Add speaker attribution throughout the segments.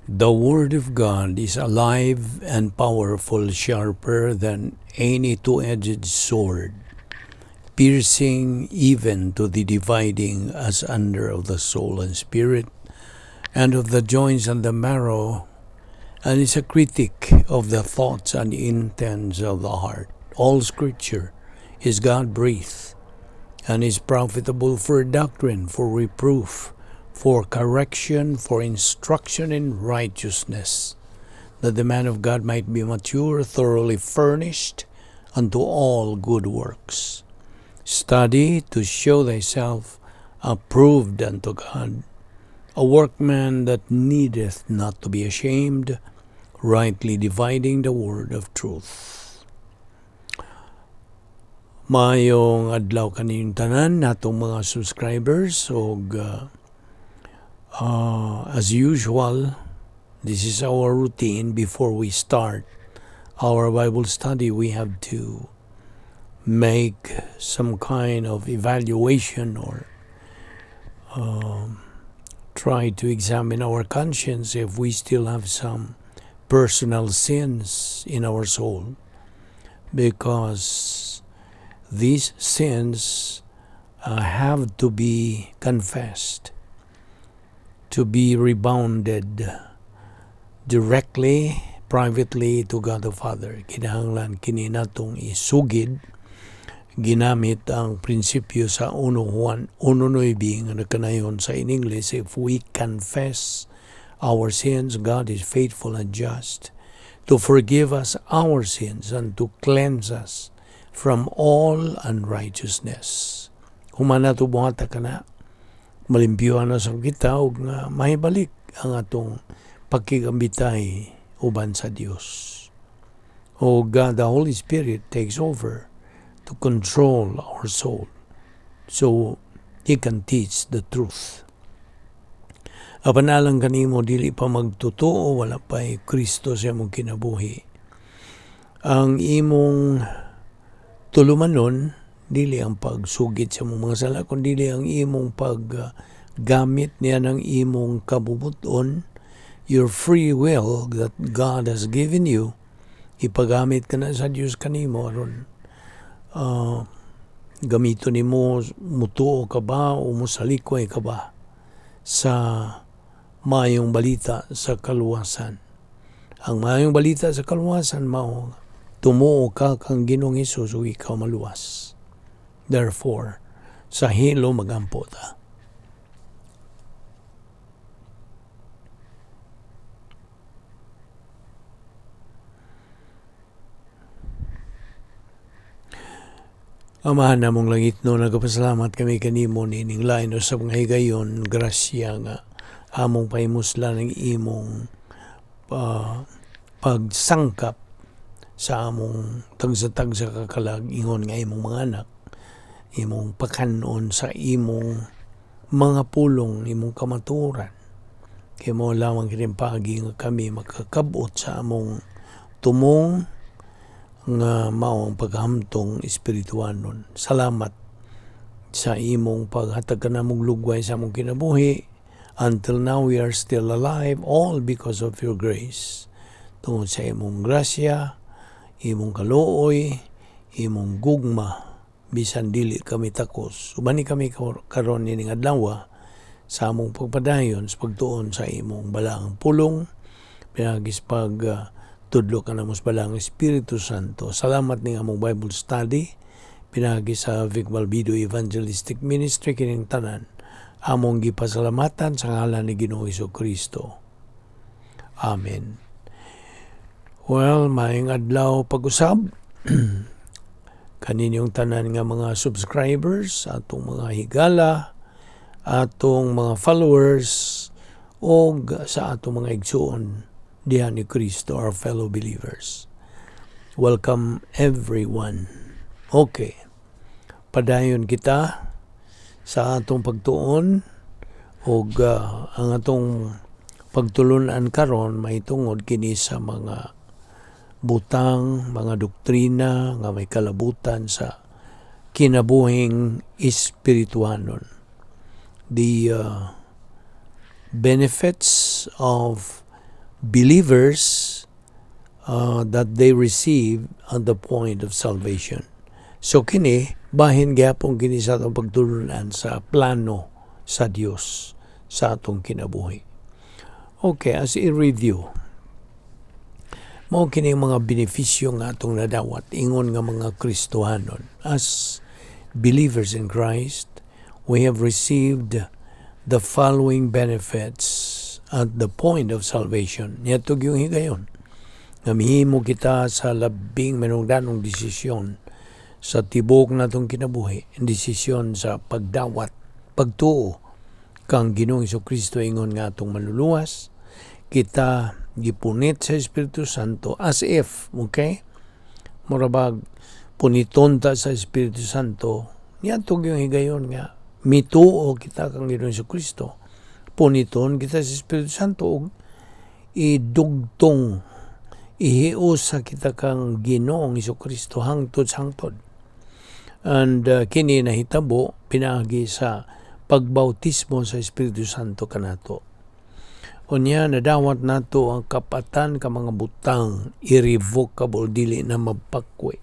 Speaker 1: The Word of God is alive and powerful, sharper than any two-edged sword, piercing even to the dividing asunder of the soul and spirit, and of the joints and the marrow, and is a critic of the thoughts and intents of the heart. All Scripture is God-breathed, and is profitable for doctrine, for reproof, for correction, for instruction in righteousness, that the man of God might be mature, thoroughly furnished unto all good works. Study to show thyself approved unto God, a workman that needeth not to be ashamed, rightly dividing the word of truth. Mayong adlaw kaning tanan natong mga subscribers og as usual, this is our routine. Before we start our Bible study, we have to make some kind of evaluation or try to examine our conscience if we still have some personal sins in our soul, because these sins have to be confessed, to be rebounded directly, privately to God the Father. Kinahanglan kini natong isugid ginamit ang prinsipyo sa 1 Juan 1:9 nga nakanayon sa in English, if we confess our sins, God is faithful and just to forgive us our sins and to cleanse us from all unrighteousness. Humana to buhata ka na, malimpyuhan na sa kita ug nga mahibalik ang atong pagkigambitay uban sa Dios. O God, the Holy Spirit takes over to control our soul so He can teach the truth. Apanalang kanimo dili pa magtotoo, wala pa'y Kristo sa imong kinabuhi. Ang imong tulumanon, dili ang pagsugit sa mga sala, kundi dili ang imong paggamit niya ng imong kabubuton, your free will that God has given you, ipagamit ka na sa Diyos kanimo aron gamito nimo, mutuo ka ba o musalikoy ka ba sa mayong balita sa kaluwasan. Ang mayong balita sa kaluwasan mao tumuo ka kang Ginoong Hesus ug ikaw maluwas. Therefore, sa hilo magampo ta. Amahan namong langit no, nagapasalamat kami kanimo nining lain o sa mga higayon, grasya nga among pahimusla ng imong pagsangkap sa among tagsa-tagsa kakalag ingon nga imong mga anak, imong pakanon sa imong mga pulong, imong kamaturan. Kaya mo lamang kinimpagi nga kami makakabot sa among tumong nga mao ang paghamtong espirituanon. Salamat sa imong paghatag ka namong lugway sa among kinabuhi. Until now we are still alive, all because of your grace. Tungod sa imong grasya, imong kaluoy, imong gugma, bisan dili kami takos. Ubani kami karon nining adlaw sa among pagpadayon sa pagtuon sa imong balaang pulong, pinagis tudlo ka na mos balang Espiritu Santo. Salamat ning among Bible study pinagi sa Balbido Evangelistic Ministry kining tanan. Among gipasalamatan sa ngalan ni Ginoong Jesucristo. Amen. Well, maayong adlaw pag-usab kaninyong tanan nga mga subscribers, atong mga higala, atong mga followers, o sa atong mga igsuon dihan ni Kristo, our fellow believers. Welcome everyone. Okay, padayon kita sa atong pagtuon o ang atong pagtulunan karon mahitungod kini sa mga butang, mga doktrina nga may kalabutan sa kinabuhing espirituanon. The benefits of believers that they receive at the point of salvation. So kini, bahin gyapon kini sa atong pagtulunan sa plano sa Dios sa atong kinabuhi. Okay, as a review, mao kini mga benepisyo nga atong nadawat ingon nga mga Kristohanon. As believers in Christ, we have received the following benefits at the point of salvation. Niyatog yung higayon. Nga mihimo kita sa labing manungdanong desisyon sa tibok natong kinabuhi. Desisyon sa pagdawat, pagtuo kang Ginoong Jesucristo ingon nga atong maluluwas. Kita gipunit sa Espiritu Santo as if, okay? Murabag puniton ta sa Espiritu Santo. Niyatog yung higayon nga mituo kita kang Ginoong Jesucristo. Puniton kita sa Espiritu Santo og idugtong ihiusa kita kang Ginoong Jesucristo hangtod sa hangtod. And kini nahitabo pinaagi sa pagbautismo sa Espiritu Santo kanato. Unya nadawat nato ang kapatan ka mga butang irrevocable, dili na mapakwe.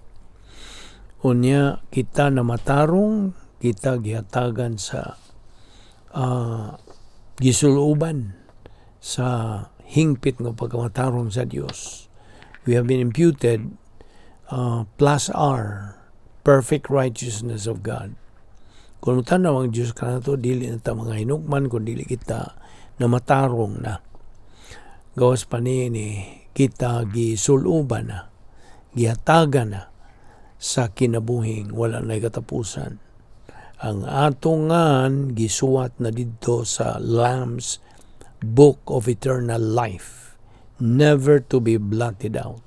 Speaker 1: Unya kita na matarong, kita gihatagan sa gisuluban sa hingpit ng pagkamatarong sa Dios. We have been imputed plus R, perfect righteousness of God. Kung tanaw ang Diyos kanato, dili na ta mga hinukman, kung dili kita na matarong na. Gawas pa ni kita gisuluban na, gihatagan na sa kinabuhing wala na katapusan. Ang atongan gisuwat na didto sa Lamb's Book of Eternal Life, never to be blotted out,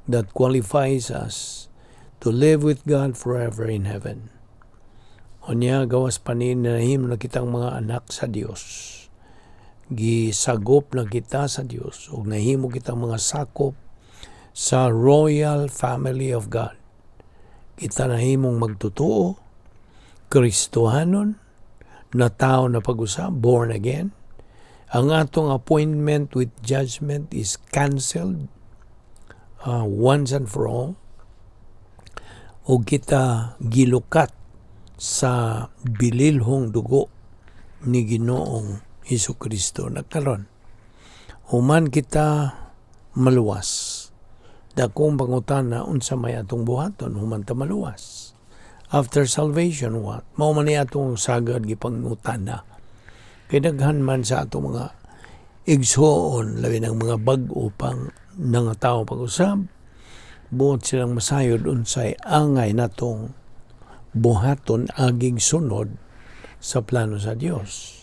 Speaker 1: that qualifies us to live with God forever in heaven. Unya gawas panin na nahim na kitang mga anak sa Dios. Gisagop na kita sa Dios ug nahimo kitang mga sakop sa royal family of God. Kita nahimong magtutuo, Kristohanon, na tao na pag-usap, born again. Ang atong appointment with judgment is cancelled once and for all. O kita gilukat sa bililhong dugo ni Ginoong Jesucristo nagkaron. Human kita maluwas. Dakong pangutana unsa may atong buhaton human ta maluwas. After salvation, what? Mao man ni atong sagad gipangutana. Kay daghan man sa atong mga igsoon, labi ng mga bag-o pang nga tao pag-usab, buot silang masayod unsay angay natong buhaton aging sunod sa plano sa Dios.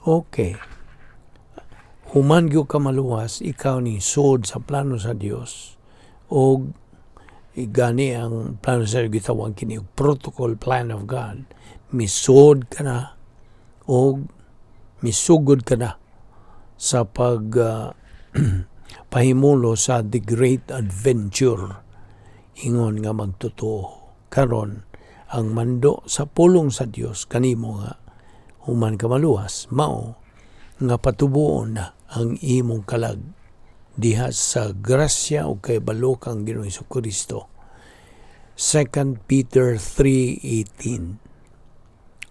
Speaker 1: Okay. Human gyud ka maluwas, ikaw ni sod sa plano sa Dios o gani ang plano sa Dios gitawag kini protocol plan of God. Misod ka na o misugod ka na sa pahimulo sa the great adventure ingon nga magtotoo. Karon ang mando sa pulong sa Dios kanimo nga human ka maluwas, mao nga patubuon na ang imong kalag diha sa grasya o kay balo kang Ginoong Jesucristo. 2 Peter 3:18.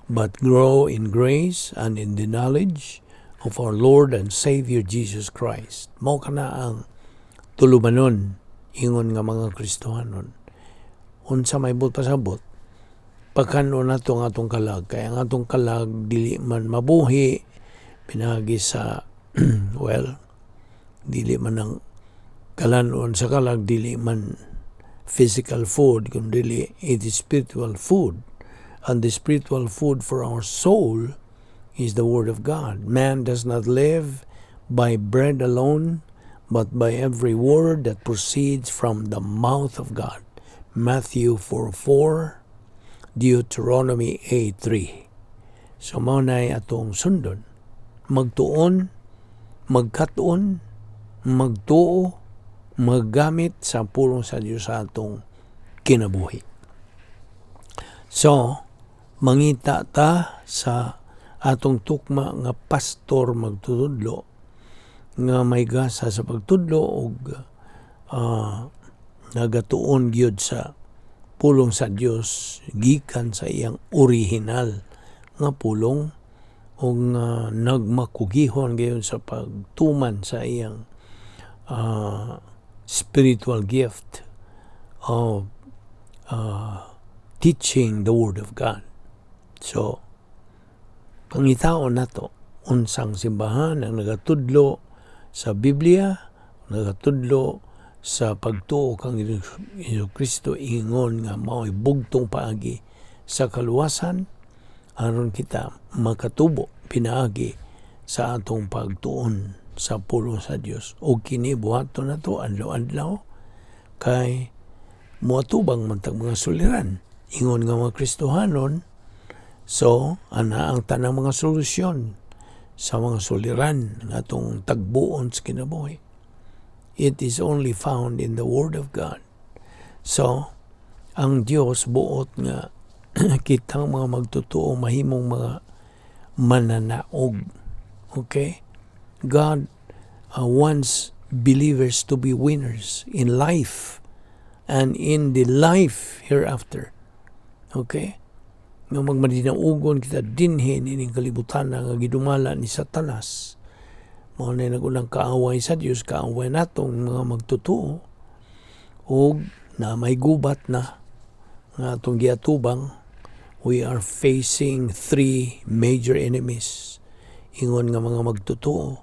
Speaker 1: But grow in grace and in the knowledge of our Lord and Savior Jesus Christ. Mao kana ang tulumanon ingon nga mga Kristohanon. Unsa may but pasabot, pagkanon nato ang atong kalag, kaya ang atong kalag dili man mabuhi pinagi sa well, dili man ang kalanon sa kalag, dili man physical food, kundi it is spiritual food. And the spiritual food for our soul is the Word of God. Man does not live by bread alone, but by every word that proceeds from the mouth of God. Matthew 4:4, Deuteronomy 8:3. So mao nay atong sundon. Magtuon, magkatuon, magtuo, maggamit sa pulong sa Dios sa atong kinabuhi. So, mangita ta sa atong tukma nga pastor magtudlo nga may gasa sa pagtudlo og nagatuon gyud sa pulong sa Dios gikan sa iyang original nga pulong o nga nagmakugihon gayon sa pagtuman sa iyang spiritual gift of teaching the Word of God. So, pangitaon nato unsang simbahan ang nagatudlo sa Biblia, nagatudlo sa pagtuo kang Kristo ingon nga mao'y bugtong paagi sa kaluwasan aron kita makatubo pinaagi sa atong pagtuon sa pulong sa Dios. O kini buhaton nato adlaw-adlaw kay moatubang man tag mga suliran ingon nga mga Kristohanon. So ana ang tanang mga solusyon sa mga suliran nga atong tagbuon sa kinabuhi. It is only found in the Word of God. So, ang Diyos buot nga kitang mga magtotoo mahimong mga mananaog. Okay? God wants believers to be winners in life and in the life hereafter. Okay? Nga magmadinaugon kita dinhin ining kalibutan nga gidumala ni Satanas. Mao na nagunang kaaway sa Dios, kaaway natong mga magtotoo o na may gubat na nga atong giatubang. We are facing 3 major enemies ingon nga mga magtotoo: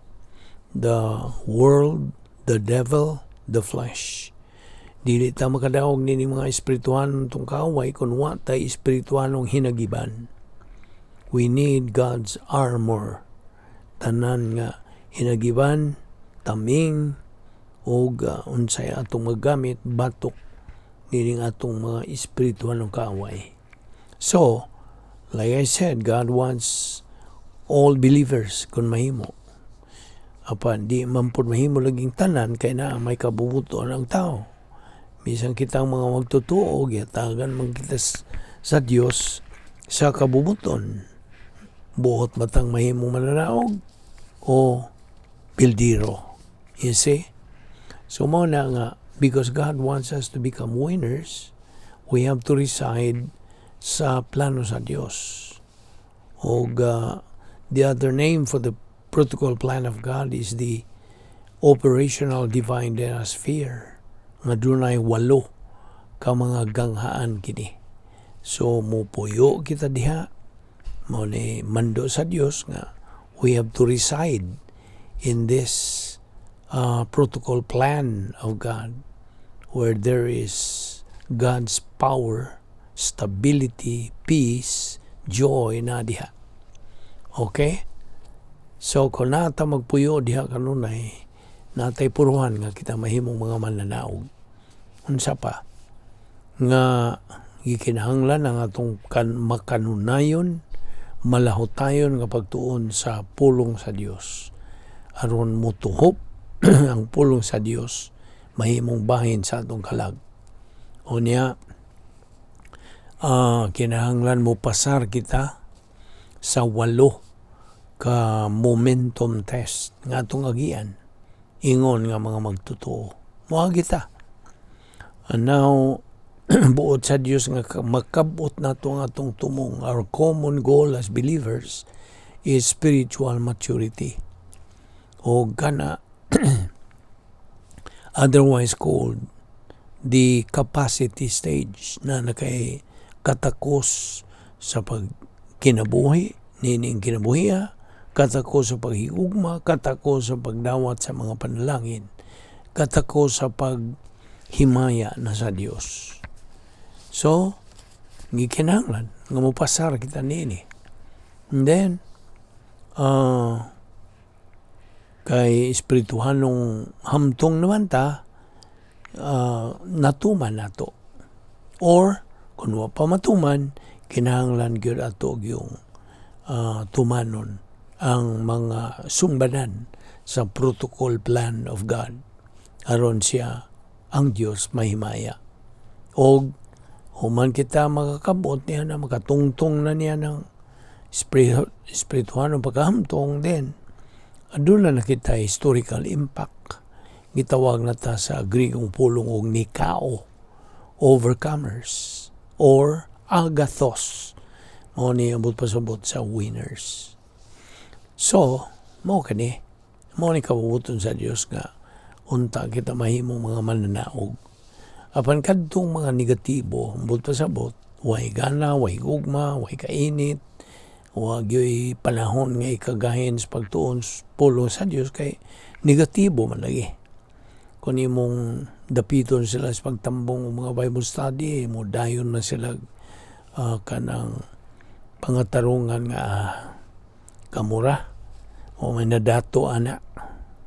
Speaker 1: the world, the devil, the flesh. Dili ta makadaog nini mga espirituhanon tong kaaway kun wa tay espirituhanong hinagiban. We need God's armor, tanan nga hinagiban, taming, o unsay atong magamit, batok, nining atong mga espirituhan ng kaaway. So, like I said, God wants all believers kung mahimo. Apan, di man po mahimo laging tanan, kaya na may kabubuton ang tao. Bisan kitang mga magtotoo, giyatagan man kita sa Dios sa kabubuton. Buot matang mahimo mananaog o bildiro. You see? So mo na nga, because God wants us to become winners, we have to reside sa plano sa Dios. O the other name for the protocol plan of God is the operational divine sphere. Nga dunay 8 ka mga ganghaan kini. So mupuyo kita diha, mo ni mando sa Dios nga we have to reside in this protocol plan of God, where there is God's power, stability, peace, joy na diha. Okay? So kung nata magpuyo diha kanunay, natay puruhan nga kita mahimong mga mananaog. Unsa pa? Nga gikinahanglan ang atong makanunayon, malahutayon nga pagtuon sa pulong sa Dios. Aron mutuhop ang pulong sa Dios mahimong bahin sa atong kalag. O niya, kinahanglan mo pasar kita sa 8 ka momentum test nga atong agian ingon nga mga magtotoo. Moa kita. And now, buot sa Dios nga makabot nato ang atong tumong. Our common goal as believers is spiritual maturity. O kana otherwise called the capacity stage na nakay katakos sa pagkinabuhi, nining kinabuhiya, katakos sa paghigugma, katakos sa pagdawat sa mga panalangin, katakos sa paghimaya na sa Dios. So, gikinahanglan nga mopasar kita niini. And then, kay espirituhanong hamtong naman ta, natuman nato. Or, kung wa pa matuman, kinahanglan gyud ato yung tumanon ang mga sumbanan sa protocol plan of God. Aron siya ang Dios mahimaya. O human kita makakabot niya na makatungtong na niya ng espirituhanong pagkahamtong, then Doon na nakita historical impact. Gitawag na ta sa Grigong pulong og Nikao, overcomers, or agathos. Mao ni ambot pasabot sa winners. So, mao ni kabubuton sa Dios nga unta kita mahimong mga mananaog. Apan kadtong mga negatibo, ambot pasabot, way gana, way gugma, way kainit, wag yo'y panahon nga ikagahin sa pagtuon pulong sa Dios kay negatibo man lagi. Kung imong dapiton sila sa pagtambong mga Bible study, mo dayon na sila kanang pangatarungan nga kamura o may nadato ana.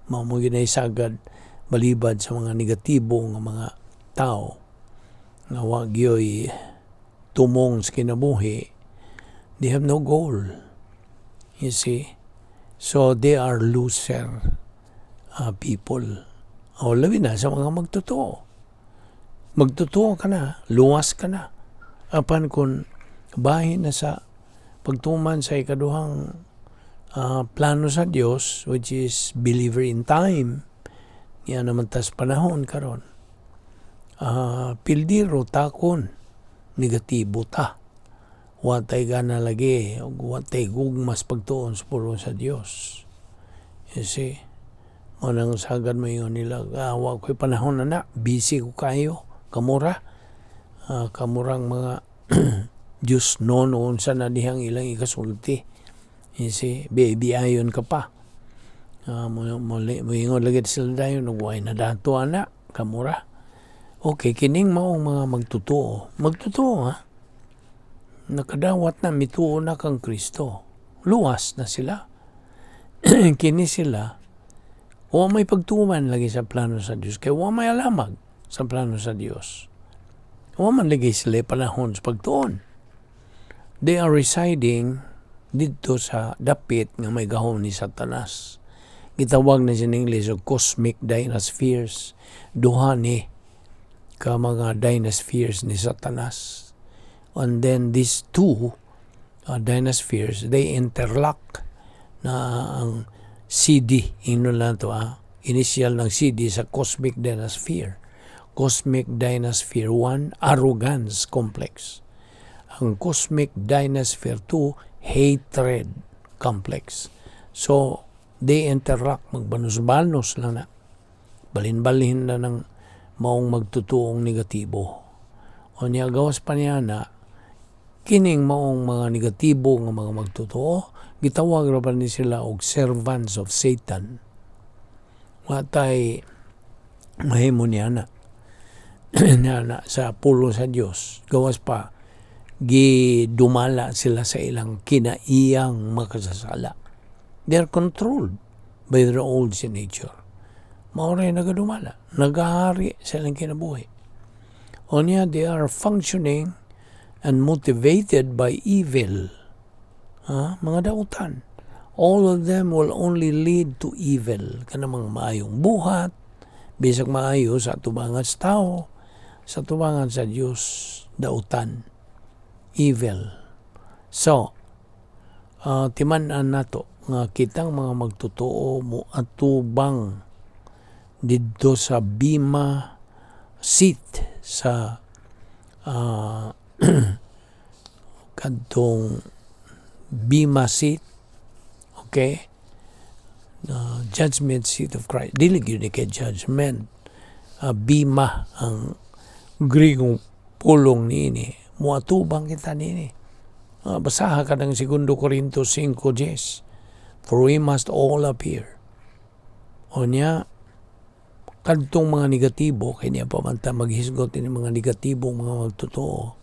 Speaker 1: Mao mo ginaisagad balibad sa mga negatibo nga mga tao nga wag yo'y tumong sa kinabuhi. They have no goal. You see? So they are loser people. O labi na sa mga magtotoo. Magtotoo ka na, luwas ka na. Apan kung bahin na sa pagtuman sa ikaduhang plano sa Dios, which is believer in time, yan naman tas panahon karon. Pildiro takon, negatibo ta. Watay gana lagi, watay gugmas pagtuon sa pulong sa Dios. You see? Manang sagad mo yun nila, wag ko'y panahon na busy ko kayo, kamura. Kamurang mga Diyos noon sa nadihang ilang ikasulti. You see, baby ayon ka pa. Moingon lagi sila dayon, nagway na dato kamura. Okay, kining maong mga magtotoo. Magtotoo nakadawat na, mituo na kang Kristo. Luwas na sila. Kini sila, o may pagtuman lagi sa plano sa Diyos. Kaya o may alamag sa plano sa Diyos. O man lagi sila panahon sa pagtuon. They are residing dito sa dapit nga may gahom ni Satanas. Gitawag na siya ng English o cosmic dynasties. Duha ni ka mga dynasties ni Satanas. And then these two dynasties, they interlock na ang CD, lang to initial ng CD sa Cosmic Dynasphere. Cosmic Dynasphere 1, Arrogance Complex. Ang Cosmic Dynasphere 2, Hatred Complex. So, they interact, magbanos-banos lang na. Balin-balin na ng maong magtutuong negatibo. O niya, gawas pa niya na, kining maong mga negatibo ng mga magtutuo, gitawag ra pa ni sila og servants of Satan. Watay mahimo niya na sa pulo sa Dios. Gawas pa gidumala sila sa ilang kinaiyang makasasala. They are controlled by their old sin nature. Maoray nagadumala, nagahari sa ilang kinabuhi. O niya, they are functioning and motivated by evil. Mga dautan. All of them will only lead to evil. Kanang mga maayong buhat, bisag maayo sa tubangan sa tao, sa tubangan sa Diyos, dautan. Evil. So, timan-an nato nga kitang mga magtotoo mo atubang didto sa Bima seat sa kadtong Bima seat, okay? Judgment seat of Christ. Dili gyud ni kay judgment. Bima ang Grigong pulong niini. Muatubang kita niini. Basaha ka ng 2 Corintos 5:10. For we must all appear. O niya, kadtong mga negatibo, kaya niya pamanta maghisgot ini mga negatibong mga magtotoo.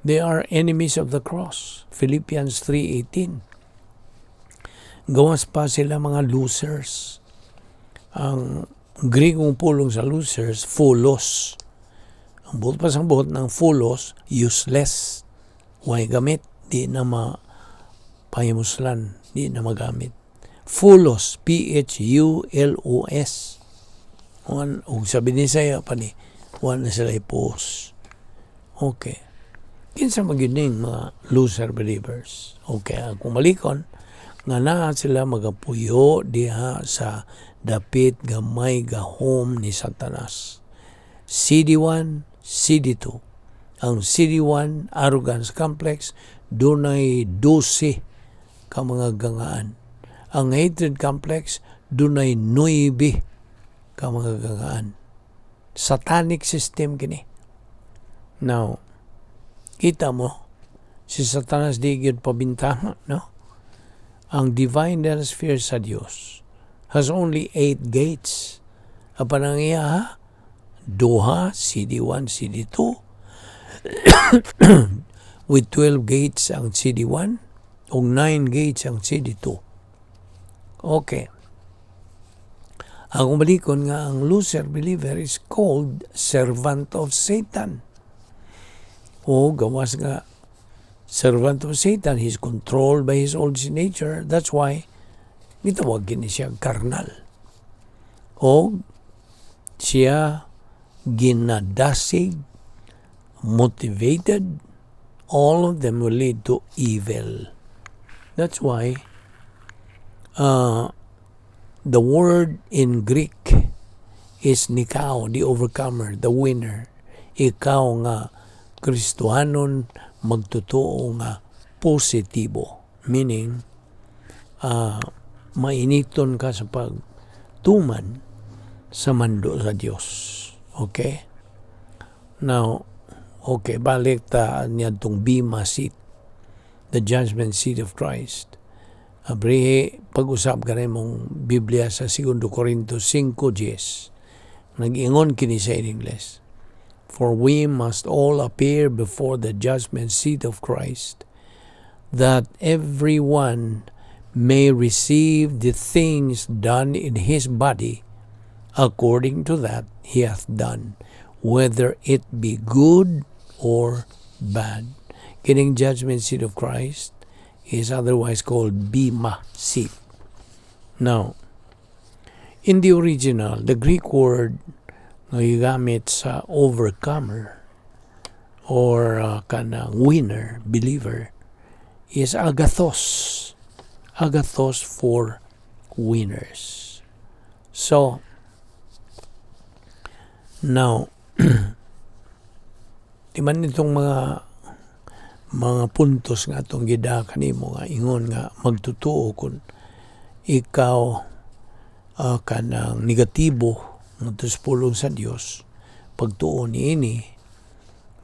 Speaker 1: They are enemies of the cross. Philippians 3:18. Gawas pa sila mga losers. Ang Grigong pulong sa losers, fulos. Ang buot pa sa buot ng fulos, useless. Way gamit, di na pahimuslan, di na magamit. Fulos, P-H-U-L-O-S. O sabi ni saya pa ni, na sila i-post. Okay. Kinsa magyuning mga loser believers. Okay, kung malikon, nga naa sila magapuyo diha sa dapit gamay gahom ni Satanas. CD1, CD2. Ang CD1 arrogance complex dunay 12 ka mga gangaan. Ang hatred complex dunay 9 ka mga gangaan. Satanic system kini. Now, kita mo si Satanas di gyud pabintana, no? Ang divine sphere sa Dios has only 8 gates. Apan ang iya, duha, CD1, CD2, with 12 gates ang CD1 o 9 gates ang CD2. Okay. Ang umalikon nga ang loser believer is called servant of Satan. O gawas nga servant of Satan, he's controlled by his old nature. That's why gitawag gini siya karnal. O siya ginadasig, motivated, all of them will lead to evil. That's why the word in Greek is nikao, the overcomer, the winner. Ikaw nga Kristohanon magtotoo nga positibo. Meaning, mainiton ka sa pagtuman sa mando sa Diyos. Okay? Now, okay, balik ta niya itong Bema seat, the judgment seat of Christ. Abre, pag-usap ka rin mong Biblia sa 2 Corinto 5:10. Nag-ingon kini sa in English. For we must all appear before the judgment seat of Christ, that everyone may receive the things done in his body according to that he hath done, whether it be good or bad. Kining judgment seat of Christ is otherwise called Bema seat. Now, in the original, the Greek word na gigamit sa overcomer or kanang winner, believer, is agathos. Agathos for winners. So, now, di man itong mga puntos nga itong gida kanimo nga ingon nga magtutuo kung ikaw kanang negatibo ngadto sa pulong sa Dios, pagtuo niini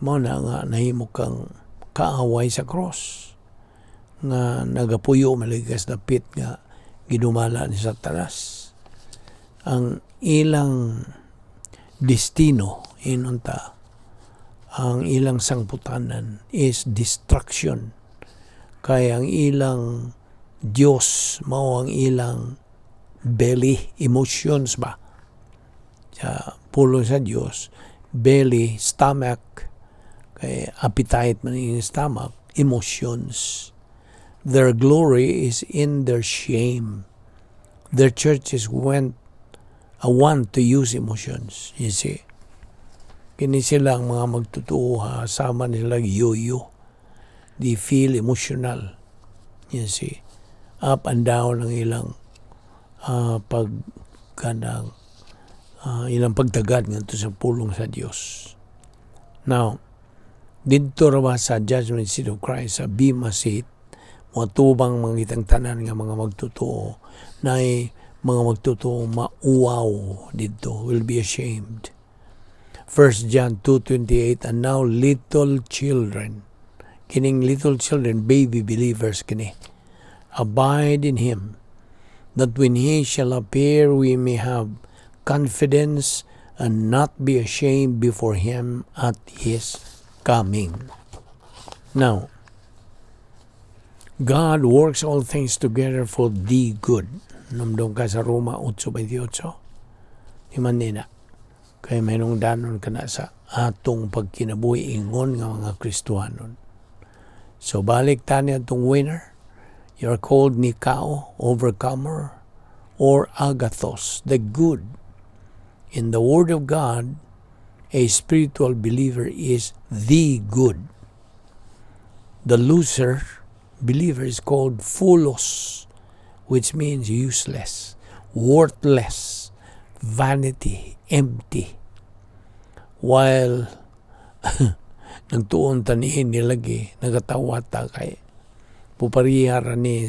Speaker 1: mo na nga nahimo kang kaaway sa cross nga nagapuyo maligas dapit nga ginumala ni Satanas. Ang ilang destino inunta, ang ilang sangputanan is destruction. Kaya ang ilang Diyos mao ang ilang belly, emotions ba? Sa pulong sa Diyos, belly, stomach, kay appetite man yung stomach, emotions. Their glory is in their shame. Their churches want to use emotions, you see. Kini sila ang mga magtutuo, sama nila yo-yo. They feel emotional, you see. Up and down ang ilang ilang pagtagad ngadto sa pulong sa Dios. Now, dito raw sa judgment seat of Christ, sa Bema seat, matubang mga itang tanan nga mga magtutuo na mga magtutuo mauwaw dito, will be ashamed. 1 John 2:28, and now little children, kining little children, baby believers kini, abide in Him, that when He shall appear, we may have confidence and not be ashamed before Him at His coming. Now, God works all things together for the good. Namdong ka sa Roma 8:28. Di man nina. Kaya mayroong danon ka na sa atong pagkinabuhi ingon nga mga Kristohanon. So balik tani atong winner. You're called Nikao, overcomer, or Agathos, the good. In the Word of God, a spiritual believer is the good. The loser believer is called Phulos, which means useless, worthless, vanity, empty. While nagtuon tanihin nilagi, nagatawata kay pupariya rani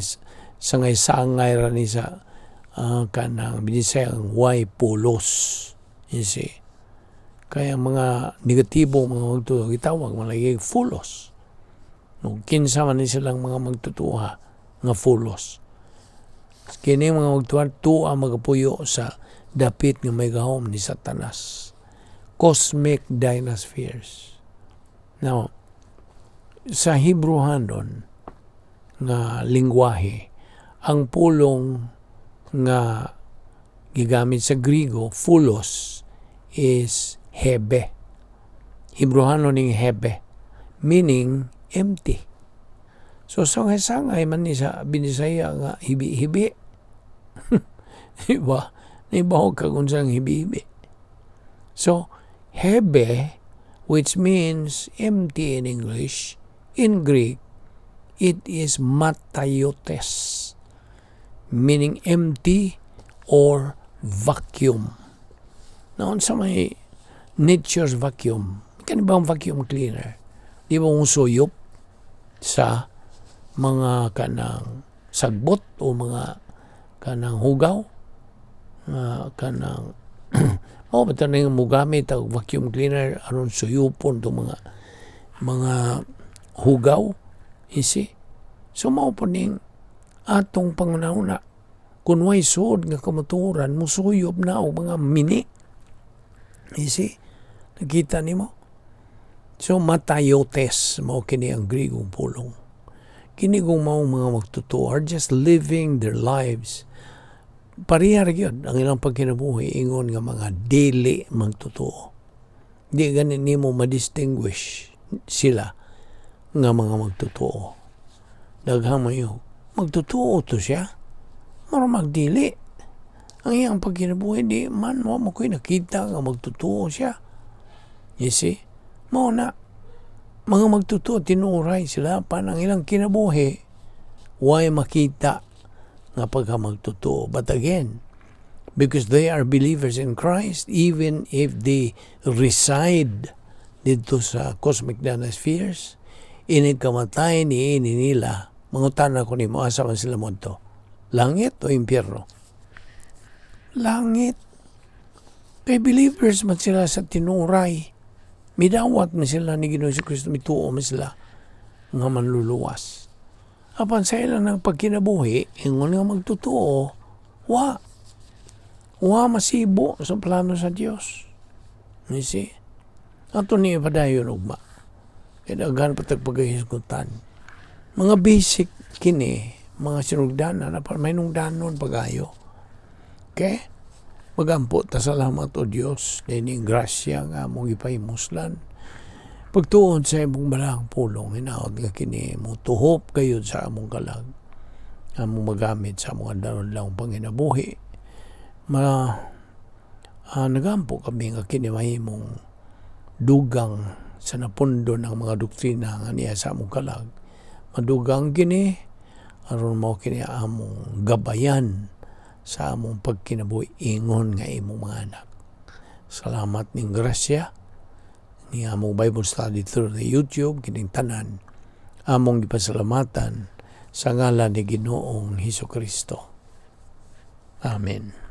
Speaker 1: sangay-sangay rani sa kanang binisayang why pulos. You see? Kaya mga negatibo mga magtutuwa, gitawag malagay fulos. No, kinsa man ni silang mga magtutuwa nga fulos. Kini mga magtuwa, tuwa magapuyo sa dapit nga may gahom ni Satanas. Cosmic dinospheres. Now, sa Hebrewanon nga lingwahe, ang pulong nga gigamit sa Griego, fulos, is hebe. Hebrewanon ning hebe, meaning empty. So, sangay-sangay man ni sa Binisaya nga hibi-hibi. Diba? Naibaho ka kung saan hibi-hibi. So, hebe, which means empty in English, in Greek, it is matayotes, meaning empty or vacuum. Noon sa may nature's vacuum, kani ba ang vacuum cleaner? Di ba mong suyop sa mga kanang sagbot o mga kanang hugaw? Kanang basta na yung mugamit ang vacuum cleaner aron suyupon itong mga hugaw. Isi? So mao po ning atong pangunahuna. Kung way sud nga kamaturan, musuyop na o mga mini. Isi? Nakita ni mo? So matayotes mo kini ang Grigong pulong. Kini kung mao mga magtuto are just living their lives. Parihar yun ang ilang pagkinabuhi ingon nga mga daily magtutuo. Di ganin nimo ma-distinguish sila nga mga magtutuo. Daghang mayo magtutuo to siya, mara magdili. Ang iyang pagkinabuhi di man mo ko'y nakita nga magtutuo siya. You see? Mao na mga magtutuo tinuray sila pan ang ilang kinabuhi way makita nga pagka magtutuo. But again, because they are believers in Christ, even if they reside dito sa cosmic dinospheres, init kamatay ni nila, mangutan ako ni mo, asa man sila mo to? Langit o impyerno? Langit. Kay believers man sila sa tinuray. Midawat man sila ni Ginoong Kristo, mituo man sila nga manluluwas. Apan sa ilang ng pagkinabuhi, ingon nga magtutuo, wa masibo sa plano sa Diyos. You see? Ato ni padayon ugma. Kaya daghan patagpagahisgutan. Mga basic kini, mga sinugdanan, apan may nungdanon pagayo. Okay? Magampo ta salamat o Diyos, dining grasya nga mong ipahimuslan. Pagtuon sa imong balang pulong, hinaot nga kini mo tuhop kayo sa among kalag. Among magamit sa mga daron lang panginabuhi. Nagampo kami nga kini mahimong dugang sa napundo ng mga doktrina nga niya sa among kalag. Madugang kini, aron mo kini among gabayan sa among pagkinabuhi ingon nga imong mga anak. Salamat ning grasya ni among Bible study through the YouTube, kining tanan, among gipasalamatan sa ngalan ni Ginoong Hesukristo. Amen.